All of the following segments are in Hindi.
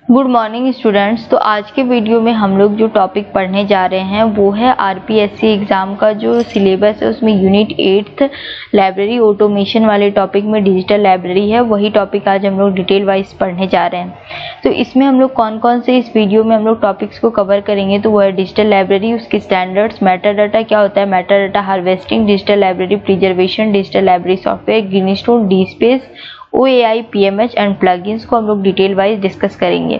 Good morning students. तो आज के वीडियो में हम लोग जो टॉपिक पढ़ने जा रहे हैं वो है आरपीएससी एग्ज़ाम का जो सिलेबस है उसमें यूनिट 8 लाइब्रेरी ऑटोमेशन वाले टॉपिक में डिजिटल लाइब्रेरी है, वही टॉपिक आज हम लोग डिटेल वाइज पढ़ने जा रहे हैं। तो इसमें हम लोग कौन कौन से इस वीडियो में हम लोग टॉपिक्स को कवर करेंगे तो वो है डिजिटल लाइब्रेरी, उसके स्टैंडर्ड्स, मेटा डाटा क्या होता है, Meta data harvesting, digital library preservation, digital library software, Greenstone, D space, OAI, PMH and plugins को हम लोग डिटेल वाइज डिस्कस करेंगे।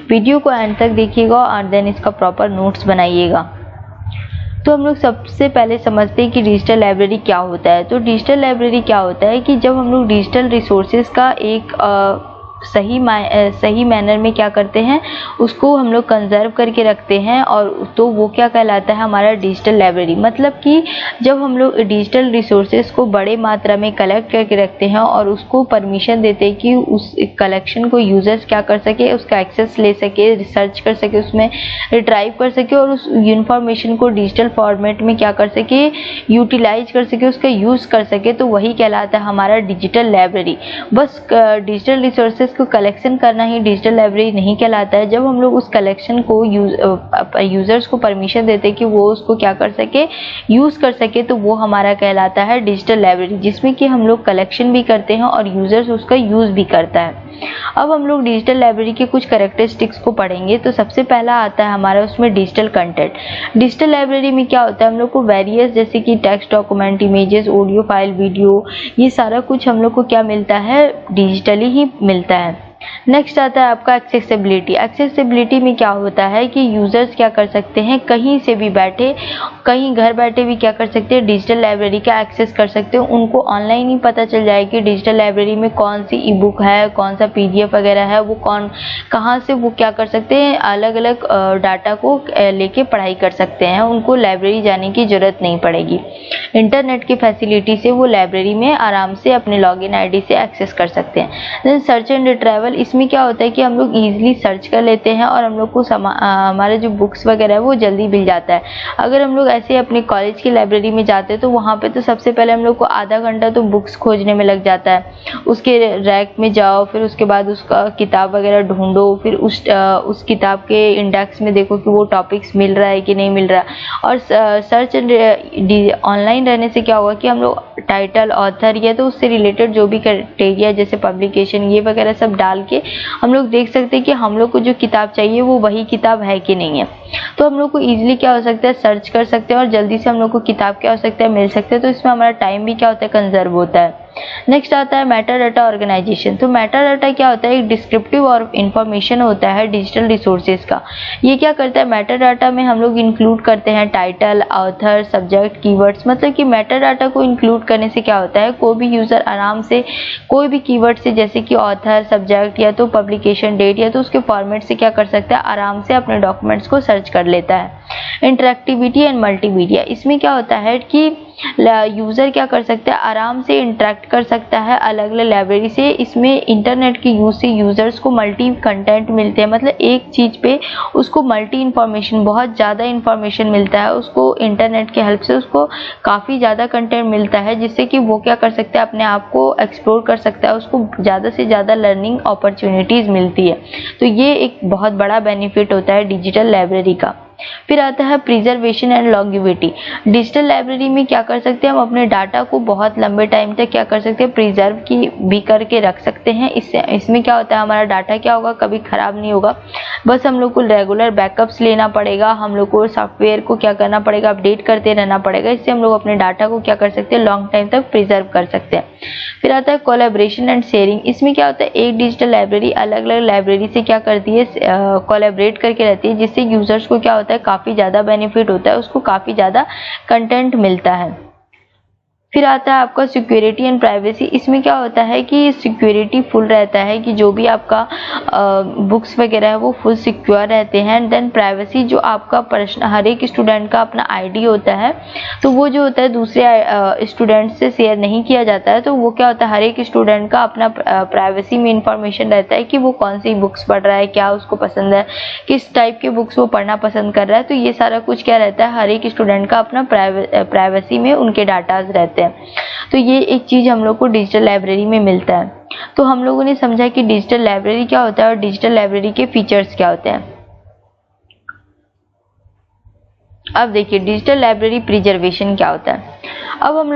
वीडियो को एंड तक देखिएगा और देन इसका प्रॉपर नोट्स बनाइएगा। तो हम लोग सबसे पहले समझते हैं कि डिजिटल लाइब्रेरी क्या होता है। तो डिजिटल लाइब्रेरी क्या होता है कि जब हम लोग डिजिटल रिसोर्सेज का एक सही मैनर में क्या करते हैं, उसको हम लोग कंजर्व करके रखते हैं, और तो वो क्या कहलाता है हमारा डिजिटल लाइब्रेरी। मतलब कि जब हम लोग डिजिटल रिसोर्सेज को बड़े मात्रा में कलेक्ट करके रखते हैं और उसको परमिशन देते हैं कि उस कलेक्शन को यूजर्स क्या कर सके, उसका एक्सेस ले सके, रिसर्च कर सके, उसमें रिट्राइव कर सके और उस इंफॉर्मेशन को डिजिटल फॉर्मेट में क्या कर सके, यूटिलाइज कर सके, उसका यूज़ कर सके, तो वही कहलाता है हमारा डिजिटल लाइब्रेरी। बस डिजिटल रिसोर्सेज को कलेक्शन करना ही डिजिटल लाइब्रेरी नहीं कहलाता है। जब हम लोग उस कलेक्शन को यूजर्स को परमिशन देते हैं कि वो उसको क्या कर सके, यूज कर सके, तो वो हमारा कहलाता है डिजिटल लाइब्रेरी, जिसमें कि हम लोग कलेक्शन भी करते हैं और यूजर्स उसका यूज भी करता है। अब हम लोग डिजिटल लाइब्रेरी के कुछ कैरेक्टरिस्टिक्स को पढ़ेंगे। तो सबसे पहला आता है हमारा उसमें डिजिटल कंटेंट। डिजिटल लाइब्रेरी में क्या होता है, हम लोग को वेरियस जैसे कि text, document, images, audio file, video, ये सारा कुछ हम लोग को क्या मिलता है, डिजिटली ही मिलता है। नेक्स्ट आता है आपका एक्सेसिबिलिटी। एक्सेसिबिलिटी में क्या होता है कि यूजर्स क्या कर सकते हैं, कहीं से भी बैठे, कहीं घर बैठे भी क्या कर सकते हैं, डिजिटल लाइब्रेरी का एक्सेस कर सकते हैं। उनको ऑनलाइन ही पता चल जाए कि डिजिटल लाइब्रेरी में कौन सी ई बुक है, कौन सा PDF वगैरह है, वो कहाँ से वो क्या कर सकते हैं, अलग अलग डाटा को लेके पढ़ाई कर सकते हैं। उनको लाइब्रेरी जाने की जरूरत नहीं पड़ेगी। इंटरनेट की फैसिलिटी से वो लाइब्रेरी में आराम से अपने लॉगिन ID से एक्सेस कर सकते हैं। देन सर्च एंड रिट्राइवल, इसमें क्या होता है कि हम लोग इजीली सर्च कर लेते हैं और हम लोग को हमारे जो बुक्स वगैरह है वो जल्दी मिल जाता है। अगर हम लोग ऐसे अपने कॉलेज की लाइब्रेरी में जाते हैं तो वहाँ पे तो सबसे पहले हम लोग को आधा घंटा तो बुक्स खोजने में लग जाता है। उसके रैक में जाओ, फिर उसके बाद उसका किताब वगैरह ढूंढो, फिर उस किताब के इंडेक्स में देखो कि वो टॉपिक्स मिल रहा है कि नहीं मिल रहा। और सर्च ऑनलाइन रहने से क्या होगा कि हम लोग टाइटल, ऑथर या तो उससे रिलेटेड जो भी क्राइटेरिया जैसे पब्लिकेशन ये वगैरह सब डाल के हम लोग देख सकते हैं कि हम लोग को जो किताब चाहिए वो वही किताब है कि नहीं है। तो हम लोग को इजीली क्या हो सकता है, सर्च कर सकते हैं और जल्दी से हम लोग को किताब क्या हो सकता है, मिल सकते हैं। तो इसमें हमारा टाइम भी क्या होता है, कंजर्व होता है। नेक्स्ट आता है मेटा डाटा ऑर्गेनाइजेशन। तो मेटा डाटा क्या होता है, एक डिस्क्रिप्टिव और इंफॉर्मेशन होता है डिजिटल रिसोर्सेज का। ये क्या करता है, मेटा डाटा में हम लोग इंक्लूड करते हैं टाइटल, ऑथर, सब्जेक्ट, कीवर्ड्स। मतलब कि मेटा डाटा को इंक्लूड करने से क्या होता है, कोई भी यूजर आराम से कोई भी कीवर्ड से जैसे कि ऑथर, सब्जेक्ट या तो पब्लिकेशन डेट या तो उसके फॉर्मेट से क्या कर सकता है, आराम से अपने डॉक्यूमेंट्स को सर्च कर लेता है। इंटरेक्टिविटी एंड मल्टीमीडिया, इसमें क्या होता है कि यूजर क्या कर सकता है, आराम से इंटरेक्ट कर सकता है अलग अलग लाइब्रेरी से। इसमें इंटरनेट के यूज से यूजर्स को मल्टी कंटेंट मिलते हैं। मतलब एक चीज पे उसको मल्टी इंफॉर्मेशन, बहुत ज़्यादा इंफॉर्मेशन मिलता है उसको। इंटरनेट के हेल्प से उसको काफ़ी ज़्यादा कंटेंट मिलता है, जिससे कि वो क्या कर सकता है, अपने आप को एक्सप्लोर कर सकता है, उसको ज़्यादा से ज़्यादा लर्निंग अपॉर्चुनिटीज़ मिलती है। तो ये एक बहुत बड़ा बेनिफिट होता है डिजिटल लाइब्रेरी का। फिर आता है preservation and longevity. Digital library में क्या कर सकते हैं, हम अपने डाटा को बहुत लंबे टाइम तक क्या कर सकते हैं, प्रिजर्व की भी करके रख सकते हैं। इसमें क्या होता है, हमारा डाटा क्या होगा, कभी खराब नहीं होगा। बस हम लोग को रेगुलर बैकअप्स लेना पड़ेगा, हम लोग को सॉफ्टवेयर को क्या करना पड़ेगा, अपडेट करते रहना पड़ेगा। इससे हम लोग अपने डाटा को क्या कर सकते हैं, लॉन्ग टाइम तक प्रिजर्व कर सकते हैं। फिर आता है कोलैबोरेशन एंड शेयरिंग। इसमें क्या होता है, एक डिजिटल लाइब्रेरी अलग अलग लाइब्रेरी से क्या करती है, कोलैबोरेट करके रहती है, जिससे यूजर्स को क्या होता है, काफी ज्यादा बेनिफिट होता है, उसको काफी ज्यादा कंटेंट मिलता है। फिर आता है आपका सिक्योरिटी एंड प्राइवेसी। इसमें क्या होता है कि सिक्योरिटी फुल रहता है कि जो भी आपका बुक्स वगैरह है वो फुल सिक्योर रहते हैं। देन प्राइवेसी, जो आपका पर्सनल हर एक स्टूडेंट का अपना ID होता है, तो वो जो होता है दूसरे स्टूडेंट से शेयर नहीं किया जाता है। तो वो क्या होता है, हर एक स्टूडेंट का अपना प्राइवेसी में इंफॉर्मेशन रहता है कि वो कौन सी बुक्स पढ़ रहा है, क्या उसको पसंद है, किस टाइप के बुक्स वो पढ़ना पसंद कर रहा है। तो ये सारा कुछ क्या रहता है, हर एक स्टूडेंट का अपना प्राइवेसी में उनके डाटाज रहते हैं। होते हैं। तो ये एक चीज़ हम लोग को डिजिटल लाइब्रेरी में मिलता है। तो हम लोगों ने समझा कि डिजिटल लाइब्रेरी क्या होता है और डिजिटल लाइब्रेरी के फीचर्स क्या होते हैं। अब देखिए डिजिटल लाइब्रेरी प्रिजर्वेशन क्या होता है। अब हम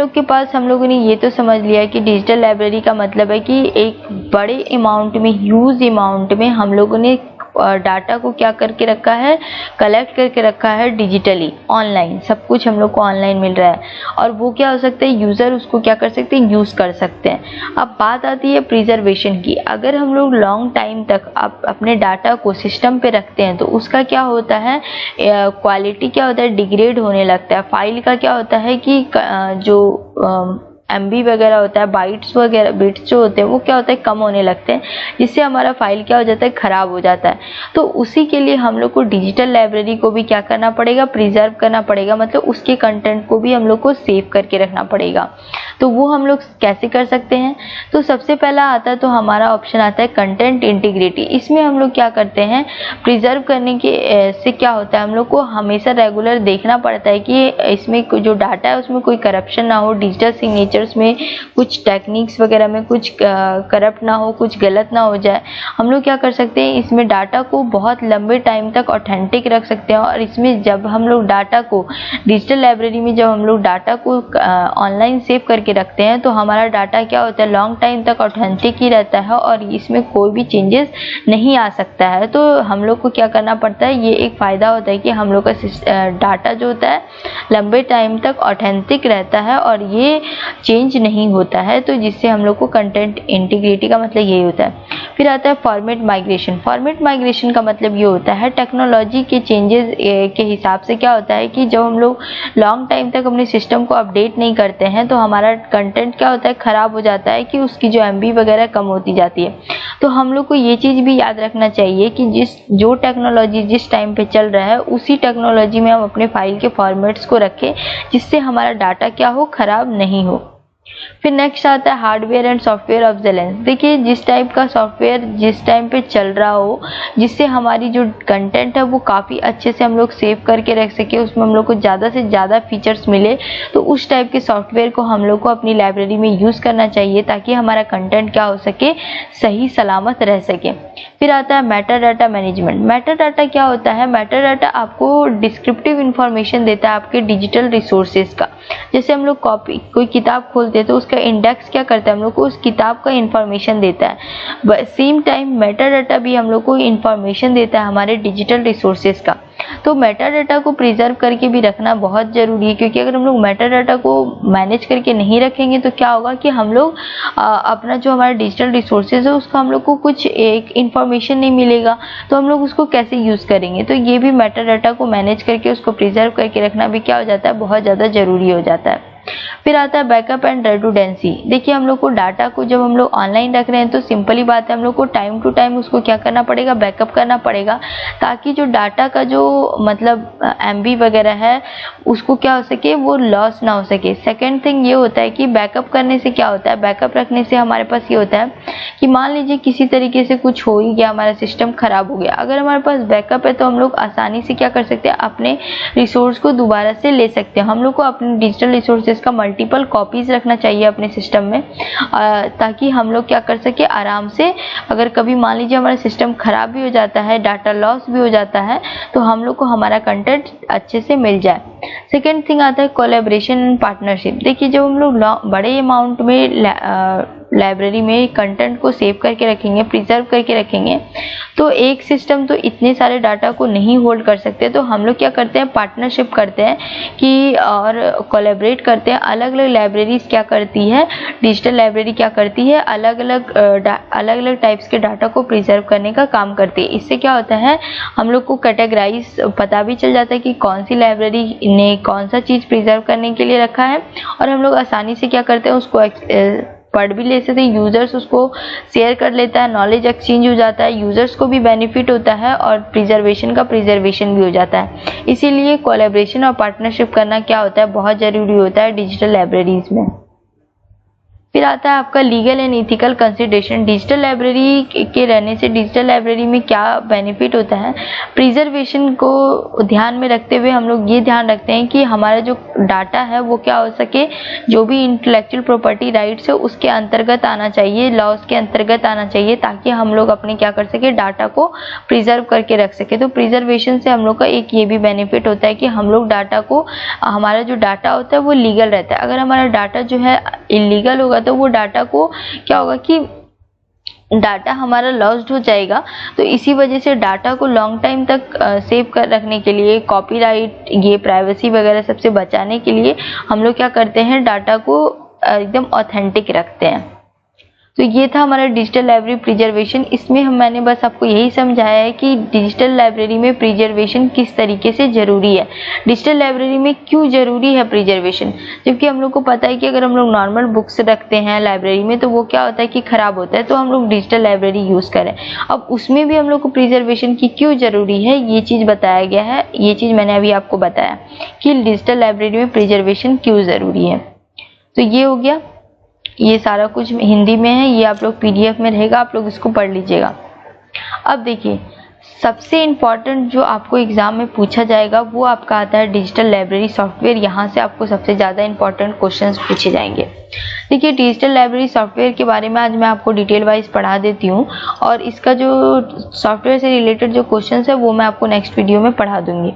लोगों ने ये तो समझ लिया कि डिजिटल लाइब्रेरी का मतलब है कि एक बड़े अमाउंट में, ह्यूज अमाउंट में हम लोगों ने डाटा को क्या करके रखा है, कलेक्ट करके रखा है डिजिटली, ऑनलाइन। सब कुछ हम लोग को ऑनलाइन मिल रहा है और वो क्या हो सकता है, यूज़र उसको क्या कर सकते हैं, यूज़ कर सकते हैं। अब बात आती है प्रिजर्वेशन की। अगर हम लोग लॉन्ग टाइम तक अपने डाटा को सिस्टम पे रखते हैं तो उसका क्या होता है, क्वालिटी क्या होता है, डिग्रेड होने लगता है। फाइल का क्या होता है कि जो MB वगैरह होता है, बाइट्स वगैरह, बिट्स जो होते हैं वो क्या होता है, कम होने लगते हैं, जिससे हमारा फाइल क्या हो जाता है, खराब हो जाता है। तो उसी के लिए हम लोग को डिजिटल लाइब्रेरी को भी क्या करना पड़ेगा, प्रिजर्व करना पड़ेगा, मतलब उसके कंटेंट को भी हम लोग को सेव करके रखना पड़ेगा। तो वो हम लोग कैसे कर सकते हैं, तो सबसे पहला आता है तो हमारा ऑप्शन आता है कंटेंट इंटीग्रिटी। इसमें हम लोग क्या करते हैं, प्रिजर्व करने के से क्या होता है, हम लोग को हमेशा रेगुलर देखना पड़ता है कि इसमें जो डाटा है उसमें कोई करप्शन ना हो, डिजिटल सिग्नेचर्स में कुछ टेक्निक्स वगैरह में कुछ करप्ट ना हो, कुछ गलत ना हो जाए। हम लोग क्या कर सकते हैं, इसमें डाटा को बहुत लंबे टाइम तक ऑथेंटिक रख सकते हैं। और इसमें जब हम लोग डाटा को डिजिटल लाइब्रेरी में जब हम लोग डाटा को ऑनलाइन सेव करके रखते हैं तो हमारा डाटा क्या होता है, लॉन्ग टाइम तक ऑथेंटिक ही रहता है और इसमें कोई भी चेंजेस नहीं आ सकता है। तो हम लोग को क्या करना पड़ता है, ये एक फ़ायदा होता है कि हम लोग का डाटा जो होता है लंबे टाइम तक ऑथेंटिक रहता है और ये चेंज नहीं होता है। तो जिससे हम लोग को कंटेंट इंटीग्रिटी का मतलब यही होता है। फिर आता है फॉर्मेट माइग्रेशन। फॉर्मेट माइग्रेशन का मतलब ये होता है टेक्नोलॉजी के चेंजेस के हिसाब से क्या होता है कि जब हम लोग लॉन्ग टाइम तक अपने सिस्टम को अपडेट नहीं करते हैं तो हमारा कंटेंट क्या होता है, ख़राब हो जाता है, कि उसकी जो MB वगैरह कम होती जाती है। तो हम लोग को ये चीज़ भी याद रखना चाहिए कि जो टेक्नोलॉजी जिस टाइम पे चल रहा है उसी टेक्नोलॉजी में हम अपने फाइल के फॉर्मेट्स को रखें, जिससे हमारा डाटा क्या हो, ख़राब नहीं हो। फिर नेक्स्ट आता है हार्डवेयर एंड सॉफ्टवेयर ऑब्सोलेंस। देखिए जिस टाइप का सॉफ्टवेयर जिस टाइम पे चल रहा हो, जिससे हमारी जो कंटेंट है वो काफ़ी अच्छे से हम लोग सेव करके रख सके, उसमें हम लोग को ज़्यादा से ज़्यादा फीचर्स मिले, तो उस टाइप के सॉफ्टवेयर को हम लोग को अपनी लाइब्रेरी में यूज़ करना चाहिए ताकि हमारा कंटेंट क्या हो सके, सही सलामत रह सके। फिर आता है Meta data management. Meta data क्या होता है, मेटा डाटा आपको डिस्क्रिप्टिव इंफॉर्मेशन देता है आपके डिजिटल रिसोर्सेज का। जैसे हम लोग कोई किताब खोलते हैं तो उसका इंडेक्स क्या करता है, हम लोग को उस किताब का इंफॉर्मेशन देता है। सेम टाइम मेटा डाटा भी हम लोग को इंफॉर्मेशन देता है हमारे डिजिटल रिसोर्सेज का। तो मेटा डाटा को प्रिजर्व करके भी रखना बहुत ज़रूरी है, क्योंकि अगर हम लोग मेटा डाटा को मैनेज करके नहीं रखेंगे तो क्या होगा कि हम लोग अपना जो हमारा डिजिटल रिसोर्सेज है उसका हम लोग को कुछ एक इंफॉर्मेशन नहीं मिलेगा, तो हम लोग उसको कैसे यूज़ करेंगे। तो ये भी मेटा डाटा को मैनेज करके उसको प्रिजर्व करके रखना भी क्या हो जाता है, बहुत ज़्यादा ज़रूरी हो जाता है। फिर आता है बैकअप एंड रेडुडेंसी। देखिए हम लोग को डाटा को जब हम लोग ऑनलाइन रख रहे हैं तो सिंपली बात है, हम लोग को टाइम टू टाइम उसको क्या करना पड़ेगा, बैकअप करना पड़ेगा, ताकि जो डाटा का जो मतलब MB वगैरह है उसको क्या हो सके, वो लॉस ना हो सके। सेकेंड थिंग ये होता है कि बैकअप करने से क्या होता है, बैकअप रखने से हमारे पास ये होता है कि मान लीजिए किसी तरीके से कुछ हो ही गया, हमारा सिस्टम खराब हो गया, अगर हमारे पास बैकअप है तो हम लोग आसानी से क्या कर सकते हैं, अपने रिसोर्स को दोबारा से ले सकते हैं। हम लोग को अपने डिजिटल रिसोर्सेज का मल्टीपल कॉपीज रखना चाहिए अपने सिस्टम में, ताकि हम लोग क्या कर सके, आराम से अगर कभी मान लीजिए हमारा सिस्टम खराब भी हो जाता है, डाटा लॉस भी हो जाता है, तो हम लोग को हमारा कंटेंट अच्छे से मिल जाए। सेकेंड थिंग आता है कोलैबोरेशन एंड पार्टनरशिप। देखिए जब हम लोग बड़े अमाउंट में लाइब्रेरी में कंटेंट को सेव करके रखेंगे, प्रिजर्व करके रखेंगे, तो एक सिस्टम तो इतने सारे डाटा को नहीं होल्ड कर सकते, तो हम लोग क्या करते हैं, पार्टनरशिप करते हैं कि और कोलैबोरेट करते हैं। अलग अलग लाइब्रेरीज क्या करती है, डिजिटल लाइब्रेरी क्या करती है, अलग अलग टाइप्स के डाटा को प्रिजर्व करने का काम करती है। इससे क्या होता है, हम लोग को कैटेगराइज पता भी चल जाता है कि कौन सी लाइब्रेरी ने कौन सा चीज़ प्रिजर्व करने के लिए रखा है, और हम लोग आसानी से क्या करते हैं, उसको पढ़ भी ले सकते हैं, यूजर्स उसको शेयर कर लेता है, नॉलेज एक्सचेंज हो जाता है, यूजर्स को भी बेनिफिट होता है और प्रिजर्वेशन का प्रिजर्वेशन भी हो जाता है। इसीलिए कोलैबोरेशन और पार्टनरशिप करना क्या होता है, बहुत ज़रूरी होता है डिजिटल लाइब्रेरीज में। फिर आता है आपका legal and ethical consideration. Digital library के रहने से डिजिटल लाइब्रेरी में क्या बेनिफिट होता है, प्रिजर्वेशन को ध्यान में रखते हुए हम लोग ये ध्यान रखते हैं कि हमारा जो डाटा है वो क्या हो सके, जो भी इंटेलेक्चुअल प्रॉपर्टी राइट्स है उसके अंतर्गत आना चाहिए, लॉज के अंतर्गत आना चाहिए, ताकि हम लोग अपने क्या कर सके, डाटा को प्रिजर्व करके रख सके। तो प्रिजर्वेशन से हम लोग का एक ये भी बेनिफिट होता है कि हम लोग डाटा को, हमारा जो डाटा होता है वो लीगल रहता है। अगर हमारा डाटा जो है इलीगल होगा तो वो डाटा को क्या होगा कि डाटा हमारा लॉस्ट हो जाएगा। तो इसी वजह से डाटा को लॉन्ग टाइम तक सेव कर रखने के लिए, कॉपीराइट, ये प्राइवेसी वगैरह सबसे बचाने के लिए हम लोग क्या करते हैं, डाटा को एकदम ऑथेंटिक रखते हैं। तो ये था हमारा डिजिटल लाइब्रेरी प्रिजर्वेशन। इसमें मैंने बस आपको यही समझाया है कि डिजिटल लाइब्रेरी में प्रिजर्वेशन किस तरीके से जरूरी है, डिजिटल लाइब्रेरी में क्यों जरूरी है प्रिजर्वेशन। जबकि हम लोग को पता है कि अगर हम लोग नॉर्मल बुक्स रखते हैं लाइब्रेरी में तो वो क्या होता है कि खराब होता है, तो हम लोग डिजिटल लाइब्रेरी यूज करें। अब उसमें भी हम लोग को प्रिजर्वेशन की क्यों जरूरी है ये चीज बताया गया है। ये चीज मैंने अभी आपको बताया कि डिजिटल लाइब्रेरी में प्रिजर्वेशन क्यों जरूरी है। तो ये हो गया, ये सारा कुछ हिंदी में है, ये आप लोग पीडीएफ में रहेगा, आप लोग इसको पढ़ लीजिएगा। अब देखिए, सबसे इम्पॉर्टेंट जो आपको एग्जाम में पूछा जाएगा वो आपका आता है डिजिटल लाइब्रेरी सॉफ्टवेयर। यहाँ से आपको सबसे ज़्यादा इंपॉर्टेंट क्वेश्चंस पूछे जाएंगे। देखिए, डिजिटल लाइब्रेरी सॉफ्टवेयर के बारे में आज मैं आपको डिटेल वाइज पढ़ा देती हूँ, और इसका जो सॉफ्टवेयर से रिलेटेड जो क्वेश्चंस है वो मैं आपको नेक्स्ट वीडियो में पढ़ा दूंगी।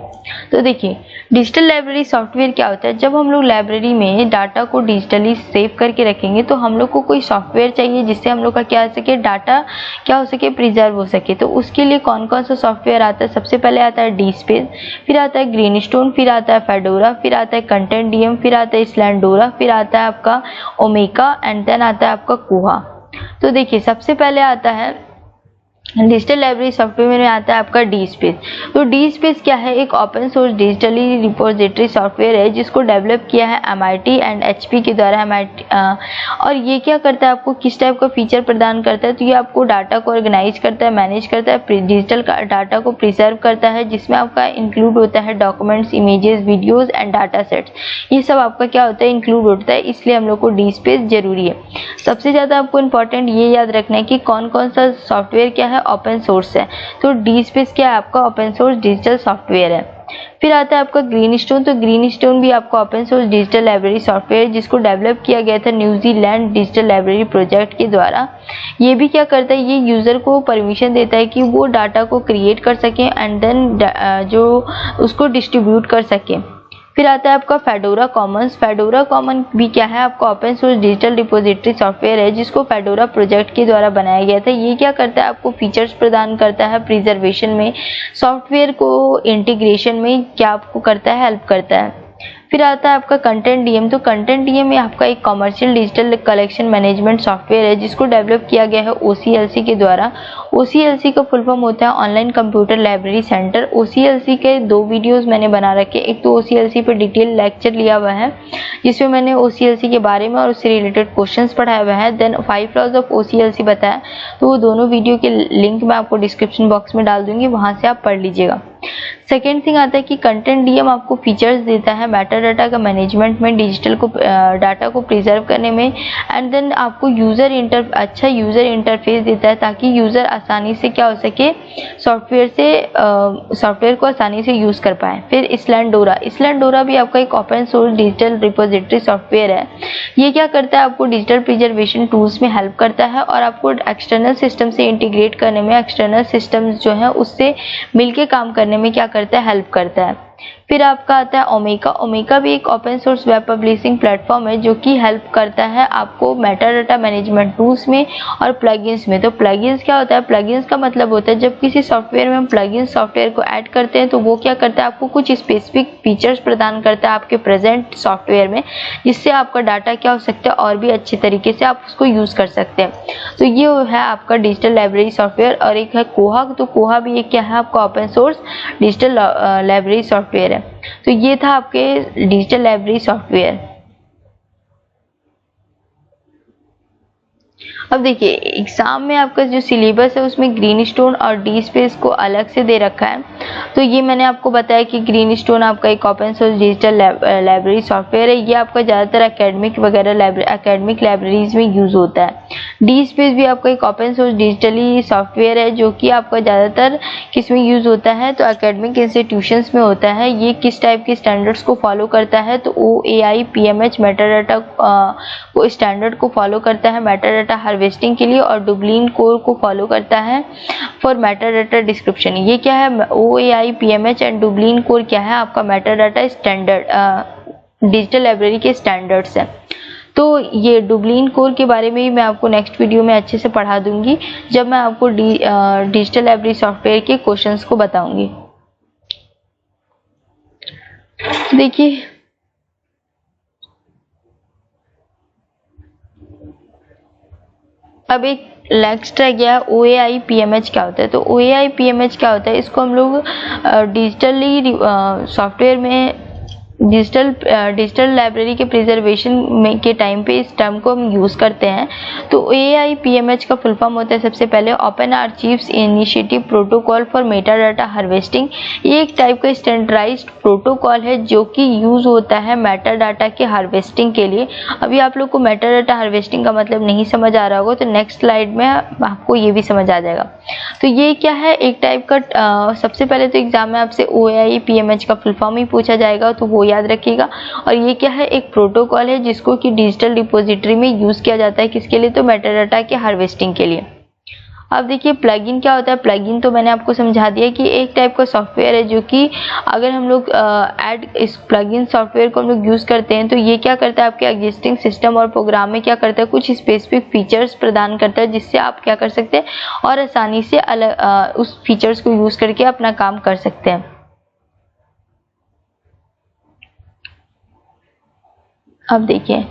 तो देखिए, डिजिटल लाइब्रेरी सॉफ्टवेयर क्या होता है। जब हम लोग लाइब्रेरी में डाटा को डिजिटली सेव करके रखेंगे तो हम लोग को कोई सॉफ्टवेयर चाहिए जिससे हम लोग का क्या हो सके, डाटा क्या हो सके, प्रिजर्व हो सके। तो उसके लिए कौन कौन सा सॉफ्टवेयर आता है, सबसे पहले आता है डीस्पेस, फिर आता है ग्रीनस्टोन, फिर आता है फेडोरा, फिर आता है कंटेंट डीएम, फिर आता है स्लैंडोरा, फिर आता है आपका ओमेगा, एंड देन आता है आपका कोहा। तो देखिए, सबसे पहले आता है डिजिटल लाइब्रेरी सॉफ्टवेयर में आता है आपका डीस्पेस। तो डीस्पेस क्या है, एक open source digitally repository software है जिसको डेवलप किया है एमआईटी एंड एचपी के द्वारा। और ये क्या करता है, आपको किस टाइप का फीचर प्रदान करता है, तो ये आपको डाटा को ऑर्गेनाइज करता है, मैनेज करता है, डिजिटल डाटा को प्रिजर्व करता है, जिसमें आपका इंक्लूड होता है documents, images, videos and data sets. ये सब आपका क्या होता है, इंक्लूड होता है, इसलिए हम लोग को डीस्पेस जरूरी है। सबसे ज्यादा आपको इंपॉर्टेंट ये याद रखना है कि कौन कौन सा सॉफ्टवेयर क्या है, ओपन सोर्स है। तो डीस्पेस क्या है, आपका ओपन सोर्स डिजिटल सॉफ्टवेयर है। फिर आता है आपका ग्रीनस्टोन। तो ग्रीनस्टोन भी आपका open source digital library software है जिसको डेवलप किया गया था न्यूजीलैंड डिजिटल लाइब्रेरी प्रोजेक्ट के द्वारा। ये भी क्या करता है, ये यूजर को परमिशन देता है कि वो डाटा को क्रिएट कर सके एंड देन जो उसको डिस्ट्रीब्यूट कर सके। फिर आता है आपका फेडोरा कॉमन्स। फेडोरा कॉमन भी क्या है, आपका open source digital repository software है जिसको फेडोरा प्रोजेक्ट के द्वारा बनाया गया था। ये क्या करता है, आपको फीचर्स प्रदान करता है प्रिजर्वेशन में, सॉफ्टवेयर को इंटीग्रेशन में क्या आपको करता है, हेल्प करता है। फिर आता है आपका कंटेंट डीएम। तो कंटेंट डीएम आपका एक commercial digital collection management software है जिसको डेवलप किया गया है ओसीएलसी के द्वारा। ओसीएलसी का फुल फॉर्म होता है ऑनलाइन कंप्यूटर लाइब्रेरी सेंटर। ओसीएलसी के 2 वीडियोस मैंने बना रखे, एक तो ओसीएलसी पे डिटेल लेक्चर लिया हुआ है जिसमें मैंने ओसीएलसी के बारे में और उससे रिलेटेड क्वेश्चंस पढ़ाया हुआ है, देन 5 लॉज ऑफ ओसीएलसी बताया। तो वो दोनों वीडियो के लिंक मैं आपको डिस्क्रिप्शन बॉक्स में डाल दूंगी, वहां से आप पढ़ लीजिएगा। सेकेंड थिंग आता है कि कंटेंट डीएम आपको फीचर्स देता है मेटा डाटा का मैनेजमेंट में, डिजिटल को डाटा को प्रिजर्व करने में, एंड देन आपको अच्छा यूजर इंटरफेस देता है ताकि यूजर आसानी से क्या हो सके, सॉफ्टवेयर को आसानी से यूज कर पाए। फिर स्लैंडोरा भी आपका एक open source digital repository software है। ये क्या करता है, आपको डिजिटल प्रिजर्वेशन टूल्स में हेल्प करता है और आपको एक्सटर्नल सिस्टम से इंटीग्रेट करने में, एक्सटर्नल सिस्टम्स जो है उससे मिलके काम करने में क्या करता है, हेल्प करता है। फिर आपका आता है ओमेगा। ओमेगा भी एक open source web publishing platform है जो कि हेल्प करता है आपको मेटा डाटा मैनेजमेंट टूल्स में और प्लगइन्स में। तो प्लगइन्स क्या होता है, प्लगइन्स का मतलब होता है जब किसी सॉफ्टवेयर में हम प्लगइन सॉफ्टवेयर को ऐड करते हैं तो वो क्या करता है, आपको कुछ स्पेसिफिक फीचर्स प्रदान करता है आपके प्रेजेंट सॉफ्टवेयर में, जिससे आपका डाटा क्या हो सकता है और भी अच्छे तरीके से आप उसको यूज कर सकते हैं। तो ये है आपका डिजिटल लाइब्रेरी सॉफ्टवेयर। और एक है कोहा। तो कोहा भी एक क्या है, आपका open source digital library software है। तो ये था आपके डिजिटल लाइब्रेरी सॉफ्टवेयर। अब देखिए एग्जाम में आपका जो सिलेबस है उसमें ग्रीनस्टोन और डी स्पेस को अलग से दे रखा है। तो ये मैंने आपको बताया कि ग्रीनस्टोन आपका एक open source digital library software है। ये आपका ज़्यादातर एकेडमिक लाइब्रेरीज में यूज़ होता है। डी स्पेस भी आपका एक ओपन सोर्स डिजिटली सॉफ्टवेयर है जो कि आपका ज़्यादातर किस में यूज़ होता है, तो एकेडमिक इंस्टीट्यूशंस में होता है। ये किस टाइप के स्टैंडर्ड्स को फॉलो करता है, तो OAI PMH मेटाडाटा को स्टैंडर्ड को फॉलो करता है मेटाडाटा हार्वेस्टिंग के लिए, और डुब्लिन कोर को फॉलो करता है फॉर मेटाडाटा डिस्क्रिप्शन। ये क्या है, OAI PMH and Dublin core क्या है, आपका मेटाडाटा स्टैंडर्ड डिजिटल लाइब्रेरी के स्टैंडर्ड्स हैं। तो ये डुब्लिन कोर के बारे में ही मैं आपको नेक्स्ट वीडियो में अच्छे से पढ़ा दूंगी जब मैं आपको डिजिटल लाइब्रेरी सॉफ्टवेयर के क्वेश्चंस को बताऊंगी। देखिए अब एक नेक्स्ट रह गया OAI PMH क्या होता है। तो OAI PMH क्या होता है, इसको हम लोग डिजिटली सॉफ्टवेयर में डिजिटल लाइब्रेरी के प्रिजर्वेशन में के टाइम पे इस टर्म को हम यूज़ करते हैं। तो OAI PMH का फुल फॉर्म होता है सबसे पहले open archives initiative protocol for metadata harvesting. ये एक टाइप का स्टैंडर्डाइज्ड प्रोटोकॉल है जो कि यूज़ होता है मेटाडाटा के हार्वेस्टिंग के लिए। अभी आप लोग को मेटाडाटा हार्वेस्टिंग का मतलब नहीं समझ आ रहा होगा तो नेक्स्ट स्लाइड में आपको ये भी समझ आ जाएगा। तो ये क्या है, एक टाइप का सबसे पहले तो एग्जाम में आपसे OAI PMH का फुल फॉर्म ही पूछा जाएगा, तो वो याद रखिएगा। और ये क्या है, एक प्रोटोकॉल है जिसको कि डिजिटल रिपोजिटरी में यूज किया जाता है, किसके लिए, तो मेटाडाटा के हार्वेस्टिंग के लिए। अब देखिए प्लगइन क्या होता है। प्लगइन तो मैंने आपको समझा दिया कि एक टाइप का सॉफ्टवेयर है जो कि अगर हम लोग इस प्लगइन सॉफ्टवेयर को हम लोग यूज़ करते हैं तो ये क्या करता है, आपके एग्जिस्टिंग सिस्टम और प्रोग्राम में क्या करता है, कुछ स्पेसिफिक फीचर्स प्रदान करता है जिससे आप क्या कर सकते हैं और आसानी से उस फीचर्स को यूज़ करके अपना काम कर सकते हैं। अब देखिए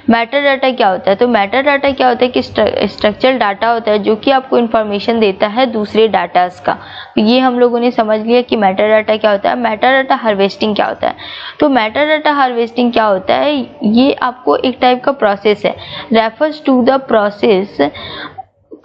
मेटाडाटा क्या होता है। तो मेटाडाटा क्या होता है कि स्ट्रक्चरल डाटा होता है जो कि आपको इन्फॉर्मेशन देता है दूसरे डाटास का। तो ये हम लोगों ने समझ लिया कि मेटाडाटा क्या होता है। मेटाडाटा हार्वेस्टिंग क्या होता है। तो मेटाडाटा हार्वेस्टिंग क्या होता है, ये आपको एक टाइप का प्रोसेस है, refers to the process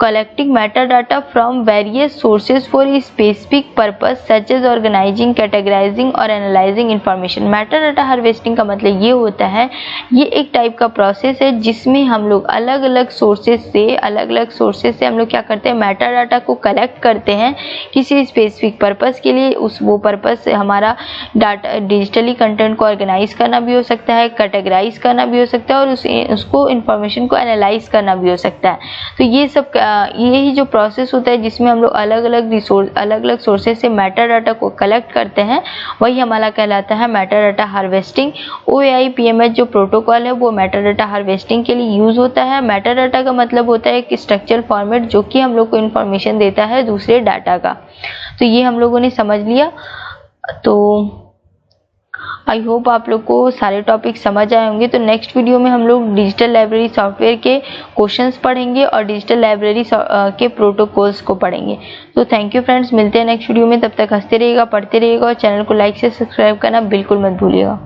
collecting metadata from various sources for a specific purpose such as organizing, categorizing और analyzing information। metadata harvesting का मतलब ये होता है, ये एक टाइप का प्रोसेस है जिसमें हम लोग अलग अलग सोर्सेज से हम लोग क्या करते हैं, मेटाडाटा को कलेक्ट करते हैं किसी स्पेसिफिक पर्पस के लिए। वो पर्पस हमारा डाटा डिजिटली कंटेंट को ऑर्गेनाइज करना भी हो सकता है, कैटेगराइज करना भी हो सकता है और उसको इंफॉर्मेशन को एनालाइज करना भी हो सकता है। तो ये सब यही जो प्रोसेस होता है जिसमें हम लोग अलग अलग सोर्सेज से मेटाडाटा को कलेक्ट करते हैं, वही हमारा कहलाता है मेटाडाटा हार्वेस्टिंग। OAI PMH जो प्रोटोकॉल है वो मेटाडाटा हार्वेस्टिंग के लिए यूज होता है। मेटाडाटा का मतलब होता है कि स्ट्रक्चर फॉर्मेट जो कि हम लोग को इन्फॉर्मेशन देता है दूसरे डाटा का। तो ये हम लोगों ने समझ लिया। तो आई होप आप लोग को सारे टॉपिक समझ आए होंगे। तो नेक्स्ट वीडियो में हम लोग डिजिटल लाइब्रेरी सॉफ्टवेयर के क्वेश्चंस पढ़ेंगे और डिजिटल लाइब्रेरी के प्रोटोकॉल्स को पढ़ेंगे। तो थैंक यू फ्रेंड्स, मिलते हैं नेक्स्ट वीडियो में। तब तक हंसते रहिएगा, पढ़ते रहिएगा और चैनल को लाइक से सब्सक्राइब करना बिल्कुल मत भूलिएगा।